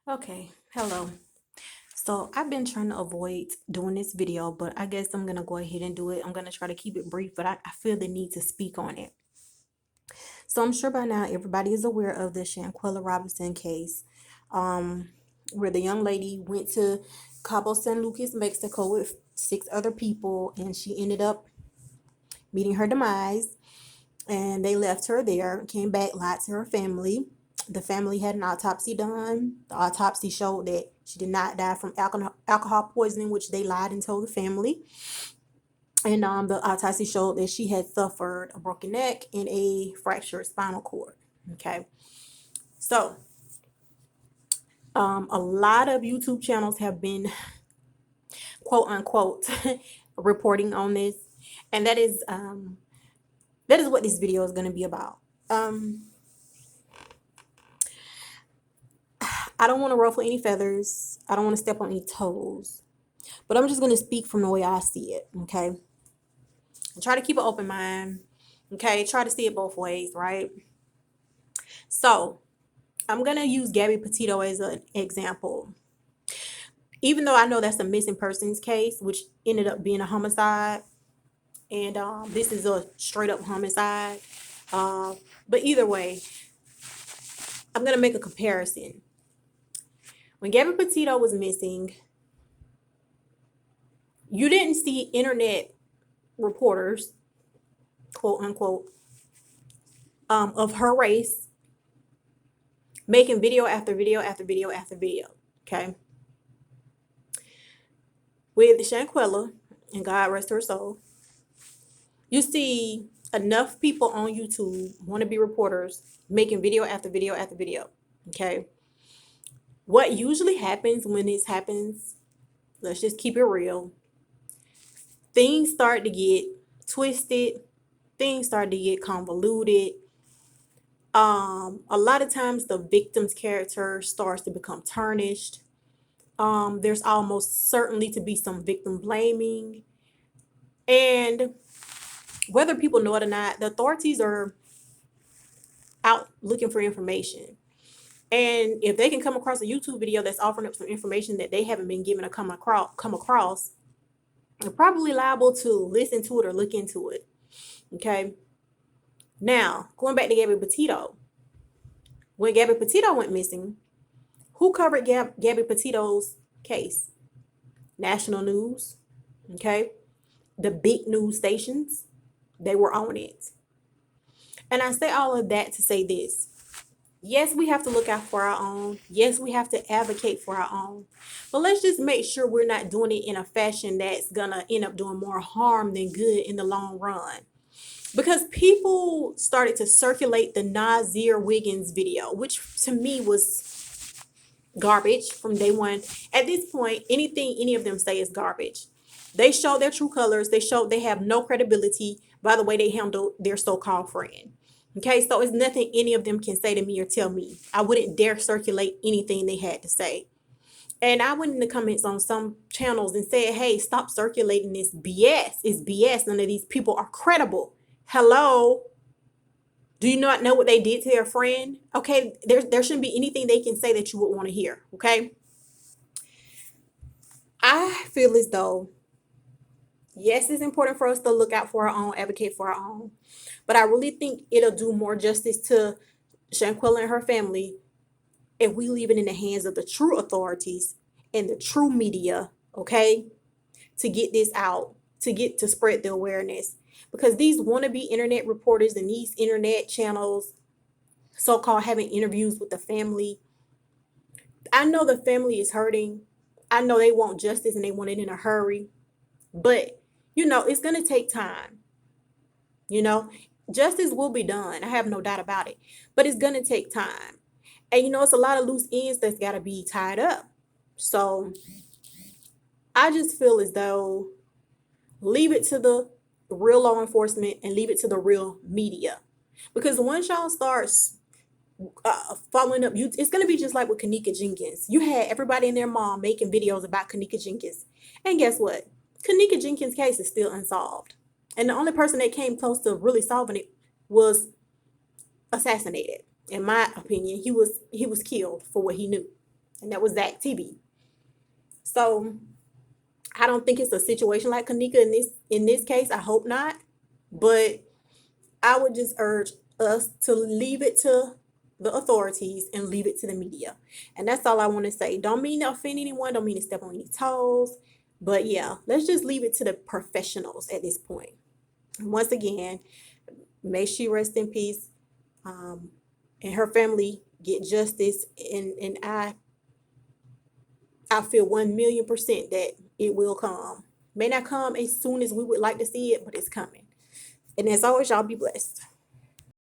Okay, hello. So I've been trying to avoid doing this video, but I guess I'm gonna go ahead and do it. I'm gonna try to keep it brief, but I feel the need to speak on it. So I'm sure by now everybody is aware of the Shanquella Robinson case, where the young lady went to Cabo San Lucas, Mexico with 6 other people, and she ended up meeting her demise. And they left her there, came back, lied to her family. The family had an autopsy done. The autopsy showed that she did not die from alcohol poisoning, which they lied and told the family. And the autopsy showed that she had suffered a broken neck and a fractured spinal cord. Okay. So a lot of YouTube channels have been, quote unquote, reporting on this. And that is what this video is going to be about. I don't want to ruffle any feathers. I don't want to step on any toes. But I'm just going to speak from the way I see it, okay? And try to keep an open mind, okay? Try to see it both ways, right? So, I'm going to use Gabby Petito as an example. Even though I know that's a missing persons case, which ended up being a homicide. And this is a straight up homicide. But either way, I'm going to make a comparison. When Gabby Petito was missing, you didn't see internet reporters, quote unquote, of her race making video after video after video after video. Okay. With Shanquella, and God rest her soul, you see enough people on YouTube want to be reporters making video after video after video. Okay. What usually happens when this happens, let's just keep it real, things start to get twisted, things start to get convoluted. A lot of times the victim's character starts to become tarnished. There's almost certainly to be some victim blaming. And whether people know it or not, the authorities are out looking for information. And if they can come across a YouTube video that's offering up some information that they haven't been given to come across, they're probably liable to listen to it or look into it. Okay. Now, going back to Gabby Petito. When Gabby Petito went missing, who covered Gabby Petito's case? National news. Okay. The big news stations, they were on it. And I say all of that to say this. Yes, we have to look out for our own. Yes, we have to advocate for our own. But let's just make sure we're not doing it in a fashion that's going to end up doing more harm than good in the long run. Because people started to circulate the Nazir Wiggins video, which to me was garbage from day one. At this point, anything any of them say is garbage. They show their true colors. They have no credibility by the way they handle their so-called friend. Okay, so it's nothing any of them can say to me or tell me. I wouldn't dare circulate anything they had to say. And I went in the comments on some channels and said, hey, stop circulating this BS. It's BS. None of these people are credible. Hello? Do you not know what they did to their friend? Okay, there shouldn't be anything they can say that you would want to hear. Okay? I feel as though, yes, it's important for us to look out for our own, advocate for our own. But I really think it'll do more justice to Shanquella and her family if we leave it in the hands of the true authorities and the true media, okay, to get this out, to spread the awareness. Because these wannabe internet reporters and these internet channels, so-called having interviews with the family, I know the family is hurting. I know they want justice and they want it in a hurry. But, it's going to take time. Justice will be done. I have no doubt about it. But it's going to take time. And, it's a lot of loose ends that's got to be tied up. So I just feel as though leave it to the real law enforcement and leave it to the real media. Because once y'all start following up, it's going to be just like with Kanika Jenkins. You had everybody and their mom making videos about Kanika Jenkins. And guess what? Kanika Jenkins' case is still unsolved. And the only person that came close to really solving it was assassinated. In my opinion, he was killed for what he knew. and that was Zach TV. So I don't think it's a situation like Kanika in this case. I hope not, but I would just urge us to leave it to the authorities and leave it to the media. And that's all I want to say. Don't mean to offend anyone, don't mean to step on any toes. But yeah, let's just leave it to the professionals at this point. And once again, may she rest in peace, um, and her family get justice. And I feel 1,000,000% that it will come. May not come as soon as we would like to see it, but it's coming. And as always, y'all be blessed.